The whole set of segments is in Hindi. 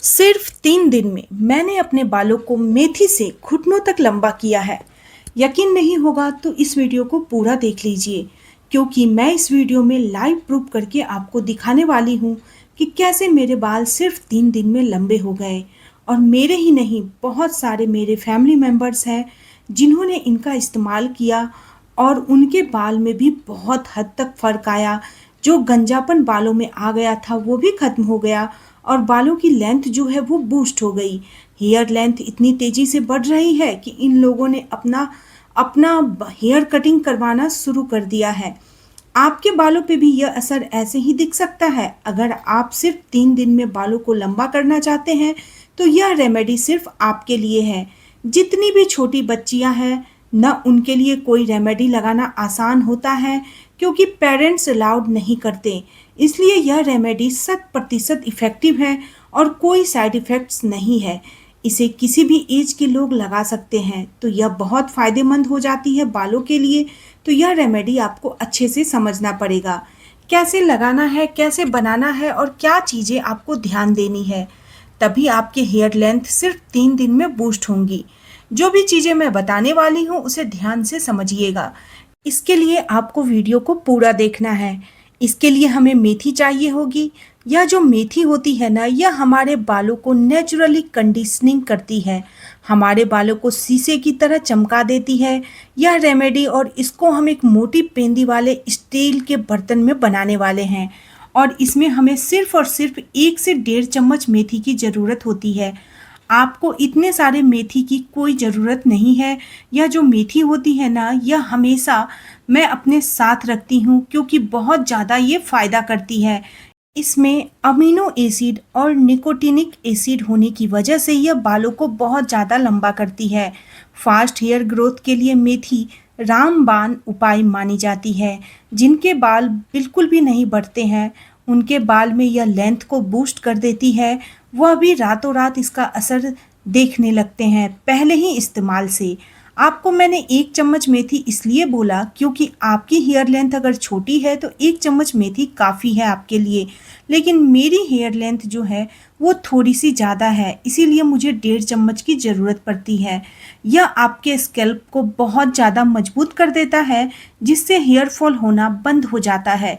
सिर्फ 3 दिन में मैंने अपने बालों को मेथी से घुटनों तक लंबा किया है। यकीन नहीं होगा तो इस वीडियो को पूरा देख लीजिए, क्योंकि मैं इस वीडियो में लाइव प्रूफ करके आपको दिखाने वाली हूँ कि कैसे मेरे बाल सिर्फ 3 दिन में लंबे हो गए। और मेरे ही नहीं, बहुत सारे मेरे फैमिली मेम्बर्स हैं जिन्होंने इनका इस्तेमाल किया और उनके बाल में भी बहुत हद तक फ़र्क आया। जो गंजापन बालों में आ गया था वो भी ख़त्म हो गया और बालों की लेंथ जो है वो बूस्ट हो गई। हेयर लेंथ इतनी तेज़ी से बढ़ रही है कि इन लोगों ने अपना अपना हेयर कटिंग करवाना शुरू कर दिया है। आपके बालों पे भी यह असर ऐसे ही दिख सकता है। अगर आप सिर्फ 3 दिन में बालों को लंबा करना चाहते हैं तो यह रेमेडी सिर्फ आपके लिए है। जितनी भी छोटी बच्चियां हैं, न उनके लिए कोई रेमेडी लगाना आसान होता है, क्योंकि पेरेंट्स अलाउड नहीं करते। इसलिए यह रेमेडी 100% इफ़ेक्टिव है और कोई साइड इफ़ेक्ट्स नहीं है। इसे किसी भी एज के लोग लगा सकते हैं, तो यह बहुत फ़ायदेमंद हो जाती है बालों के लिए। तो यह रेमेडी आपको अच्छे से समझना पड़ेगा, कैसे लगाना है, कैसे बनाना है और क्या चीज़ें आपको ध्यान देनी है। तभी आपके हेयर लेंथ सिर्फ 3 दिन में बूस्ट होंगी। जो भी चीज़ें मैं बताने वाली हूँ उसे ध्यान से समझिएगा। इसके लिए आपको वीडियो को पूरा देखना है। इसके लिए हमें मेथी चाहिए होगी। यह जो मेथी होती है ना, यह हमारे बालों को नेचुरली कंडीशनिंग करती है, हमारे बालों को शीशे की तरह चमका देती है यह रेमेडी। और इसको हम एक मोटी पेंदी वाले स्टील के बर्तन में बनाने वाले हैं और इसमें हमें सिर्फ और सिर्फ 1 से 1.5 चम्मच मेथी की ज़रूरत होती है। आपको इतने सारे मेथी की कोई ज़रूरत नहीं है। यह जो मेथी होती है ना, यह हमेशा मैं अपने साथ रखती हूँ, क्योंकि बहुत ज़्यादा ये फ़ायदा करती है। इसमें अमीनो एसिड और निकोटिनिक एसिड होने की वजह से यह बालों को बहुत ज़्यादा लंबा करती है। फास्ट हेयर ग्रोथ के लिए मेथी रामबाण उपाय मानी जाती है। जिनके बाल बिल्कुल भी नहीं बढ़ते हैं, उनके बाल में यह लेंथ को बूस्ट कर देती है। वह भी रातों रात इसका असर देखने लगते हैं पहले ही इस्तेमाल से। आपको मैंने 1 चम्मच मेथी इसलिए बोला क्योंकि आपकी हेयर लेंथ अगर छोटी है तो 1 चम्मच मेथी काफ़ी है आपके लिए। लेकिन मेरी हेयर लेंथ जो है वो थोड़ी सी ज़्यादा है, इसीलिए मुझे 1.5 चम्मच की ज़रूरत पड़ती है। यह आपके स्कैल्प को बहुत ज़्यादा मजबूत कर देता है, जिससे हेयर फॉल होना बंद हो जाता है।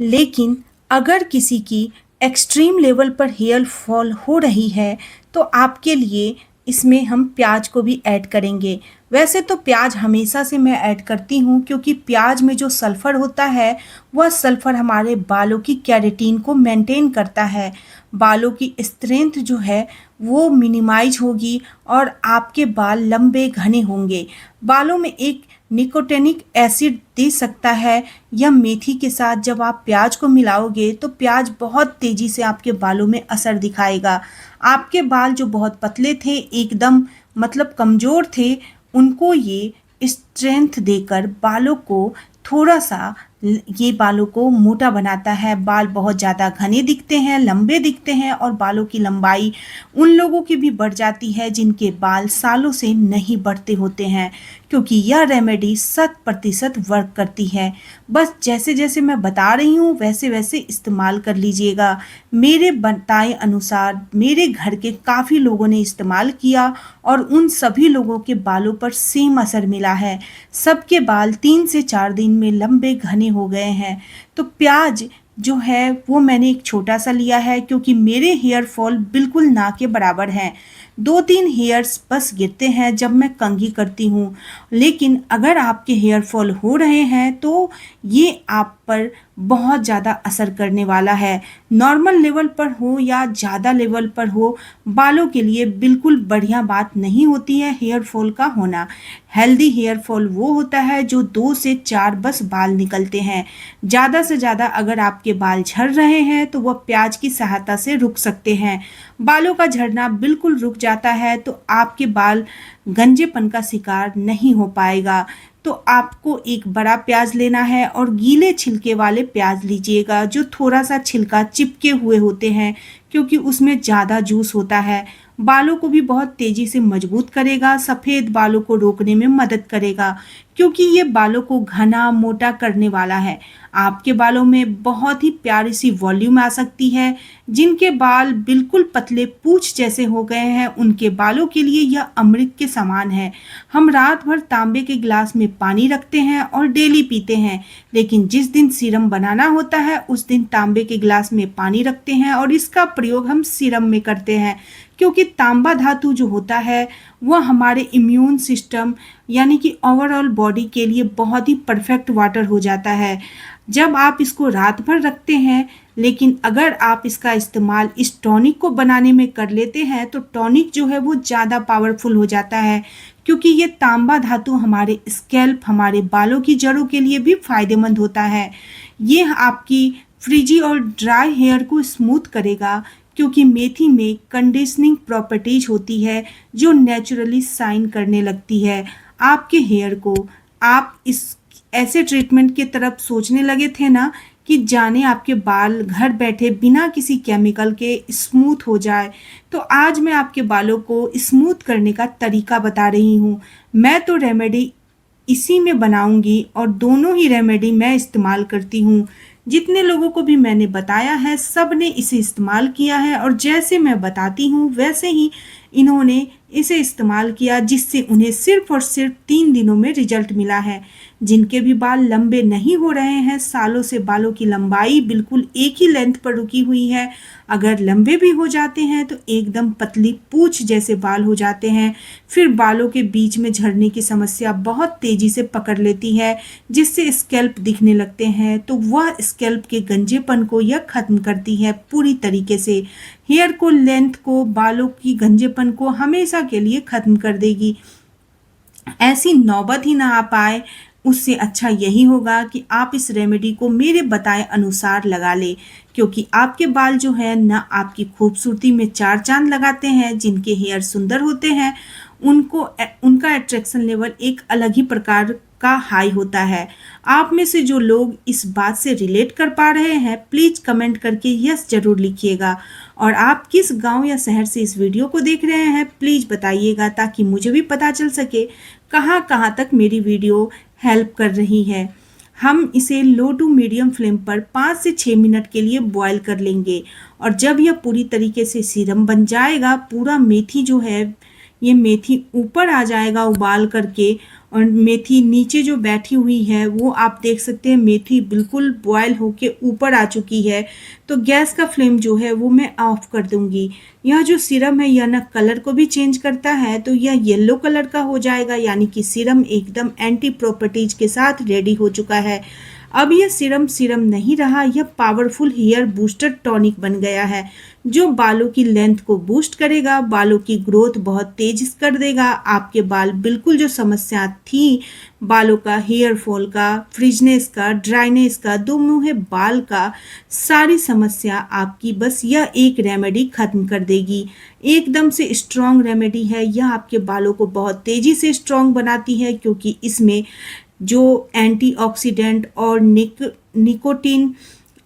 लेकिन अगर किसी की एक्सट्रीम लेवल पर हेयर फॉल हो रही है तो आपके लिए इसमें हम प्याज को भी ऐड करेंगे। वैसे तो प्याज हमेशा से मैं ऐड करती हूँ, क्योंकि प्याज में जो सल्फ़र होता है वह सल्फ़र हमारे बालों की केराटिन को मेंटेन करता है। बालों की स्ट्रेंथ जो है वो मिनिमाइज होगी और आपके बाल लंबे घने होंगे। बालों में एक निकोटिनिक एसिड दे सकता है। यह मेथी के साथ जब आप प्याज को मिलाओगे तो प्याज बहुत तेज़ी से आपके बालों में असर दिखाएगा। आपके बाल जो बहुत पतले थे, एकदम मतलब कमज़ोर थे, उनको ये स्ट्रेंथ देकर बालों को थोड़ा सा ये बालों को मोटा बनाता है। बाल बहुत ज़्यादा घने दिखते हैं, लंबे दिखते हैं और बालों की लंबाई उन लोगों की भी बढ़ जाती है जिनके बाल सालों से नहीं बढ़ते होते हैं, क्योंकि यह रेमेडी 100% वर्क करती है। बस जैसे जैसे मैं बता रही हूँ वैसे वैसे इस्तेमाल कर लीजिएगा। मेरे बताए अनुसार मेरे घर के काफ़ी लोगों ने इस्तेमाल किया और उन सभी लोगों के बालों पर सेम असर मिला है। सबके बाल 3 से 4 दिन में लंबे घने हो गए हैं। तो प्याज जो है वो मैंने एक छोटा सा लिया है, क्योंकि मेरे हेयर फॉल बिल्कुल ना के बराबर हैं। 2-3 हेयर्स बस गिरते हैं जब मैं कंघी करती हूँ। लेकिन अगर आपके हेयर फॉल हो रहे हैं तो ये आप पर बहुत ज़्यादा असर करने वाला है। नॉर्मल लेवल पर हो या ज़्यादा लेवल पर हो, बालों के लिए बिल्कुल बढ़िया बात नहीं होती है हेयर फॉल का होना। हेल्दी हेयर फॉल वो होता है जो 2 से 4 बस बाल निकलते हैं। ज़्यादा से ज़्यादा अगर आपके बाल झड़ रहे हैं तो वह प्याज की सहायता से रुक सकते हैं। बालों का झड़ना बिल्कुल रुक जाता है तो आपके बाल गंजेपन का शिकार नहीं हो पाएगा। तो आपको एक बड़ा प्याज लेना है और गीले छिलके वाले प्याज लीजिएगा, जो थोड़ा सा छिलका चिपके हुए होते हैं, क्योंकि उसमें ज़्यादा जूस होता है। बालों को भी बहुत तेज़ी से मजबूत करेगा, सफ़ेद बालों को रोकने में मदद करेगा, क्योंकि ये बालों को घना मोटा करने वाला है। आपके बालों में बहुत ही प्यारी सी वॉल्यूम आ सकती है। जिनके बाल बिल्कुल पतले पूंछ जैसे हो गए हैं, उनके बालों के लिए यह अमृत के समान है। हम रात भर तांबे के गिलास में पानी रखते हैं और डेली पीते हैं, लेकिन जिस दिन सीरम बनाना होता है उस दिन तांबे के गिलास में पानी रखते हैं और इसका प्रयोग हम सीरम में करते हैं, क्योंकि तांबा धातु जो होता है वह हमारे इम्यून सिस्टम यानी कि ओवरऑल बॉडी के लिए बहुत ही परफेक्ट वाटर हो जाता है जब आप इसको रात भर रखते हैं। लेकिन अगर आप इसका इस्तेमाल इस टॉनिक को बनाने में कर लेते हैं तो टॉनिक जो है वो ज़्यादा पावरफुल हो जाता है, क्योंकि ये तांबा धातु हमारे स्कैल्प, हमारे बालों की जड़ों के लिए भी फायदेमंद होता है। ये आपकी फ्रिजी और ड्राई हेयर को स्मूथ करेगा, क्योंकि मेथी में कंडीशनिंग प्रॉपर्टीज होती है जो नेचुरली शाइन करने लगती है आपके हेयर को। आप इस ऐसे ट्रीटमेंट की तरफ सोचने लगे थे ना कि जाने आपके बाल घर बैठे बिना किसी केमिकल के स्मूथ हो जाए, तो आज मैं आपके बालों को स्मूथ करने का तरीका बता रही हूँ। मैं तो रेमेडी इसी में बनाऊंगी और दोनों ही रेमेडी मैं इस्तेमाल करती हूँ। जितने लोगों को भी मैंने बताया है सब ने इसे इस्तेमाल किया है और जैसे मैं बताती हूँ वैसे ही इन्होंने इसे इस्तेमाल किया, जिससे उन्हें सिर्फ और सिर्फ 3 दिनों में रिजल्ट मिला है। जिनके भी बाल लंबे नहीं हो रहे हैं, सालों से बालों की लंबाई बिल्कुल एक ही लेंथ पर रुकी हुई है, अगर लंबे भी हो जाते हैं तो एकदम पतली पूंछ जैसे बाल हो जाते हैं, फिर बालों के बीच में झड़ने की समस्या बहुत तेजी से पकड़ लेती है, जिससे स्कैल्प दिखने लगते हैं, तो वह स्कैल्प के गंजेपन को यह खत्म करती है पूरी तरीके से। हेयर को, लेंथ को, बालों की गंजेपन को हमेशा के लिए खत्म कर देगी। ऐसी नौबत ही ना आ पाए, उससे अच्छा यही होगा कि आप इस रेमेडी को मेरे बताए अनुसार लगा ले, क्योंकि आपके बाल जो है ना आपकी खूबसूरती में चार चांद लगाते हैं। जिनके हेयर सुंदर होते हैं उनका अट्रैक्शन लेवल एक अलग ही प्रकार का हाई होता है। आप में से जो लोग इस बात से रिलेट कर पा रहे हैं प्लीज कमेंट करके यस जरूर लिखिएगा, और आप किस गांव या शहर से इस वीडियो को देख रहे हैं प्लीज बताइएगा, ताकि मुझे भी पता चल सके कहां कहां तक मेरी वीडियो हेल्प कर रही है। हम इसे लो टू मीडियम फ्लेम पर 5 से 6 मिनट के लिए बॉईल कर लेंगे, और जब यह पूरी तरीके से सीरम बन जाएगा, पूरा मेथी जो है ये मेथी ऊपर आ जाएगा उबाल करके, और मेथी नीचे जो बैठी हुई है वो आप देख सकते हैं मेथी बिल्कुल बॉयल होके ऊपर आ चुकी है, तो गैस का फ्लेम जो है वो मैं ऑफ कर दूंगी। यह जो सीरम है यह ना कलर को भी चेंज करता है, तो यह येलो कलर का हो जाएगा, यानी कि सीरम एकदम एंटी प्रॉपर्टीज के साथ रेडी हो चुका है। अब यह सीरम नहीं रहा, यह पावरफुल हेयर बूस्टर टॉनिक बन गया है, जो बालों की लेंथ को बूस्ट करेगा, बालों की ग्रोथ बहुत तेज कर देगा। आपके बाल बिल्कुल जो समस्या थी बालों का, हेयर फॉल का, फ्रिजनेस का, ड्राइनेस का, दो मुंहे बाल का, सारी समस्या आपकी बस यह एक रेमेडी खत्म कर देगी। एकदम से स्ट्रॉन्ग रेमेडी है यह, आपके बालों को बहुत तेजी से स्ट्रॉन्ग बनाती है, क्योंकि इसमें जो एंटीऑक्सीडेंट और निकोटीन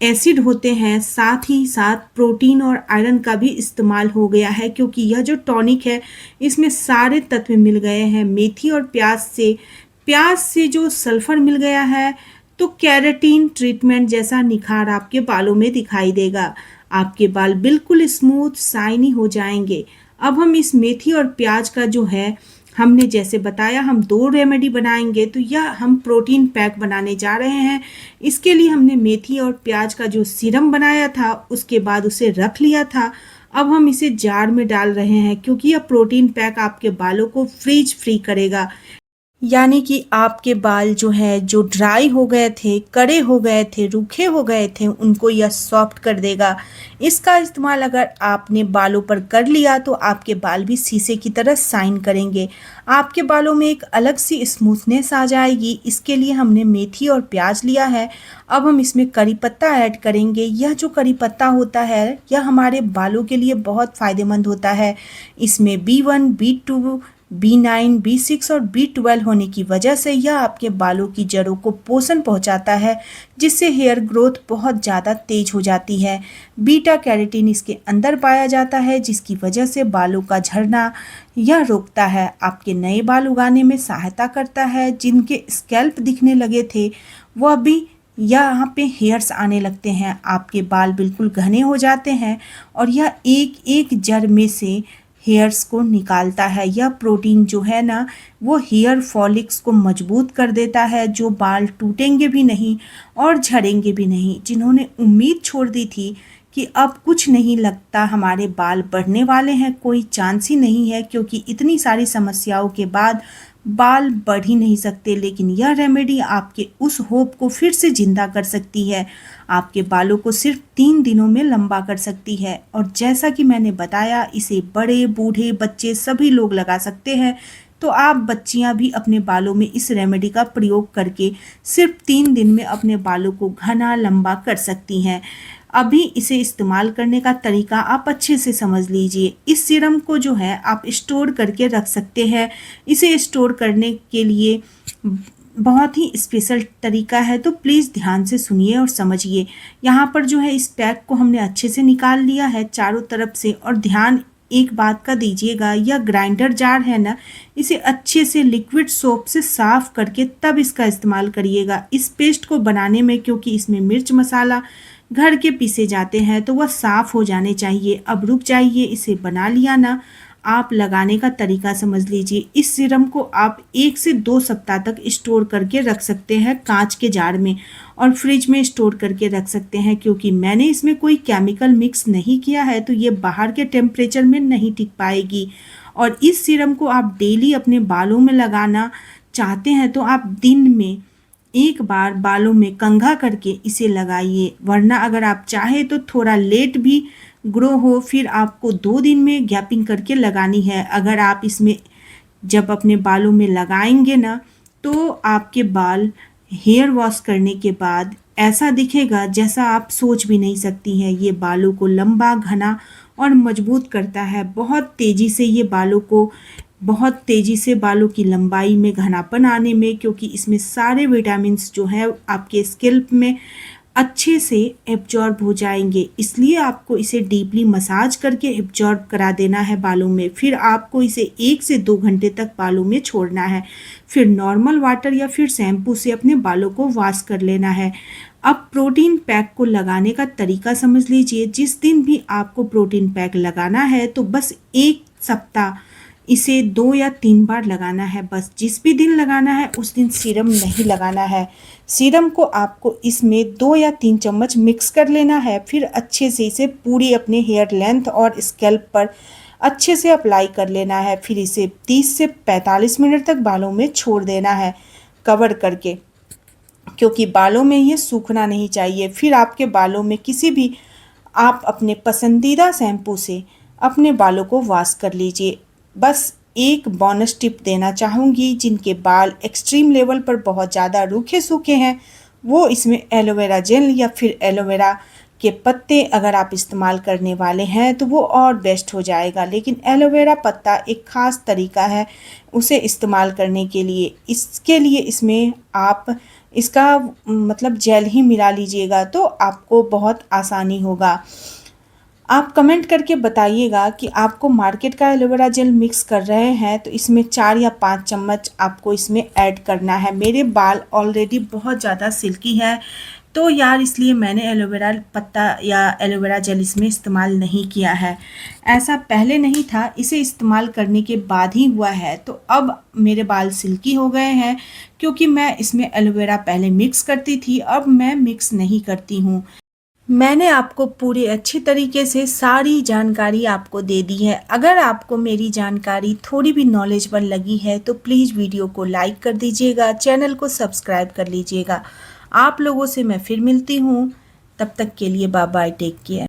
एसिड होते हैं, साथ ही साथ प्रोटीन और आयरन का भी इस्तेमाल हो गया है, क्योंकि यह जो टॉनिक है इसमें सारे तत्व मिल गए हैं। मेथी और प्याज से जो सल्फर मिल गया है, तो कैरेटीन ट्रीटमेंट जैसा निखार आपके बालों में दिखाई देगा। आपके बाल बिल्कुल स्मूथ शाइनी हो जाएंगे। अब हम इस मेथी और प्याज का जो है, हमने जैसे बताया हम 2 रेमेडी बनाएंगे, तो यह हम प्रोटीन पैक बनाने जा रहे हैं। इसके लिए हमने मेथी और प्याज का जो सीरम बनाया था उसके बाद उसे रख लिया था। अब हम इसे जार में डाल रहे हैं, क्योंकि यह प्रोटीन पैक आपके बालों को फ्रीज फ्री करेगा, यानी कि आपके बाल जो है जो ड्राई हो गए थे, कड़े हो गए थे, रूखे हो गए थे, उनको यह सॉफ्ट कर देगा। इसका इस्तेमाल अगर आपने बालों पर कर लिया तो आपके बाल भी शीशे की तरह शाइन करेंगे, आपके बालों में एक अलग सी स्मूथनेस आ जाएगी। इसके लिए हमने मेथी और प्याज लिया है। अब हम इसमें करी पत्ता ऐड करेंगे। यह जो करी पत्ता होता है यह हमारे बालों के लिए बहुत फ़ायदेमंद होता है। इसमें B1, B2, B9, B6 और B12 होने की वजह से यह आपके बालों की जड़ों को पोषण पहुंचाता है, जिससे हेयर ग्रोथ बहुत ज़्यादा तेज हो जाती है। बीटा कैरोटीन इसके अंदर पाया जाता है, जिसकी वजह से बालों का झड़ना यह रोकता है, आपके नए बाल उगाने में सहायता करता है। जिनके स्कैल्प दिखने लगे थे वह भी यहाँ पे हेयर्स आने लगते हैं, आपके बाल बिल्कुल घने हो जाते हैं और यह एक एक जड़ में से हेयर्स को निकालता है। यह प्रोटीन जो है ना वो हेयर फॉलिक्स को मजबूत कर देता है, जो बाल टूटेंगे भी नहीं और झड़ेंगे भी नहीं। जिन्होंने उम्मीद छोड़ दी थी कि अब कुछ नहीं लगता हमारे बाल बढ़ने वाले हैं, कोई चांस ही नहीं है क्योंकि इतनी सारी समस्याओं के बाद बाल बढ़ ही नहीं सकते, लेकिन यह रेमेडी आपके उस होप को फिर से जिंदा कर सकती है। आपके बालों को सिर्फ 3 दिनों में लंबा कर सकती है और जैसा कि मैंने बताया इसे बड़े बूढ़े बच्चे सभी लोग लगा सकते हैं। तो आप बच्चियां भी अपने बालों में इस रेमेडी का प्रयोग करके सिर्फ 3 दिन में अपने बालों को घना लंबा कर सकती हैं। अभी इसे इस्तेमाल करने का तरीका आप अच्छे से समझ लीजिए। इस सीरम को जो है आप स्टोर करके रख सकते हैं। इसे स्टोर करने के लिए बहुत ही स्पेशल तरीका है, तो प्लीज़ ध्यान से सुनिए और समझिए। यहाँ पर जो है इस पैक को हमने अच्छे से निकाल लिया है चारों तरफ से, और ध्यान एक बात का दीजिएगा, यह ग्राइंडर जार है ना, इसे अच्छे से लिक्विड सोप से साफ करके तब इसका इस्तेमाल करिएगा इस पेस्ट को बनाने में, क्योंकि इसमें मिर्च मसाला घर के पीसे जाते हैं तो वह साफ़ हो जाने चाहिए। अब रुक जाइए, इसे बना लिया ना, आप लगाने का तरीका समझ लीजिए। इस सीरम को आप 1 से 2 सप्ताह तक स्टोर करके रख सकते हैं कांच के जार में, और फ्रिज में स्टोर करके रख सकते हैं, क्योंकि मैंने इसमें कोई केमिकल मिक्स नहीं किया है तो ये बाहर के टेम्परेचर में नहीं टिक पाएगी। और इस सीरम को आप डेली अपने बालों में लगाना चाहते हैं तो आप दिन में एक बार बालों में कंघा करके इसे लगाइए, वरना अगर आप चाहें तो थोड़ा लेट भी ग्रो हो फिर आपको 2 दिन में गैपिंग करके लगानी है। अगर आप इसमें जब अपने बालों में लगाएंगे ना तो आपके बाल हेयर वॉश करने के बाद ऐसा दिखेगा जैसा आप सोच भी नहीं सकती हैं। ये बालों को लंबा, घना और मजबूत करता है। बहुत तेज़ी से बालों की लंबाई में, घनापन आने में, क्योंकि इसमें सारे विटामिन्स जो है आपके स्कैल्प में अच्छे से एब्जॉर्ब हो जाएंगे। इसलिए आपको इसे डीपली मसाज करके एब्जॉर्ब करा देना है बालों में। फिर आपको इसे 1 से 2 घंटे तक बालों में छोड़ना है। फिर नॉर्मल वाटर या फिर शैम्पू से अपने बालों को वॉश कर लेना है। अब प्रोटीन पैक को लगाने का तरीका समझ लीजिए। जिस दिन भी आपको प्रोटीन पैक लगाना है तो बस 1 सप्ताह इसे 2 या 3 बार लगाना है। बस जिस भी दिन लगाना है उस दिन सीरम नहीं लगाना है। सीरम को आपको इसमें 2 या 3 चम्मच मिक्स कर लेना है। फिर अच्छे से इसे पूरी अपने हेयर लेंथ और स्कैल्प पर अच्छे से अप्लाई कर लेना है। फिर इसे 30 से 45 मिनट तक बालों में छोड़ देना है कवर करके, क्योंकि बालों में ये सूखना नहीं चाहिए। फिर आपके बालों में आप अपने पसंदीदा शैम्पू से अपने बालों को वॉश कर लीजिए। बस एक बोनस टिप देना चाहूँगी, जिनके बाल एक्सट्रीम लेवल पर बहुत ज़्यादा रूखे सूखे हैं वो इसमें एलोवेरा जेल या फिर एलोवेरा के पत्ते अगर आप इस्तेमाल करने वाले हैं तो वो और बेस्ट हो जाएगा। लेकिन एलोवेरा पत्ता एक ख़ास तरीका है उसे इस्तेमाल करने के लिए। इसके लिए इसमें आप इसका मतलब जेल ही मिला लीजिएगा तो आपको बहुत आसानी होगा। आप कमेंट करके बताइएगा कि आपको मार्केट का एलोवेरा जेल मिक्स कर रहे हैं तो इसमें 4 या 5 चम्मच आपको इसमें ऐड करना है। मेरे बाल ऑलरेडी बहुत ज़्यादा सिल्की है तो यार इसलिए मैंने एलोवेरा पत्ता या एलोवेरा जेल इसमें इस्तेमाल नहीं किया है। ऐसा पहले नहीं था, इसे इस्तेमाल करने के बाद ही हुआ है। तो अब मेरे बाल सिल्की हो गए हैं क्योंकि मैं इसमें एलोवेरा पहले मिक्स करती थी, अब मैं मिक्स नहीं करती हूँ। मैंने आपको पूरी अच्छी तरीके से सारी जानकारी आपको दे दी है। अगर आपको मेरी जानकारी थोड़ी भी नॉलेजेबल लगी है तो प्लीज़ वीडियो को लाइक कर दीजिएगा, चैनल को सब्सक्राइब कर लीजिएगा। आप लोगों से मैं फिर मिलती हूँ, तब तक के लिए बाय बाय, टेक केयर।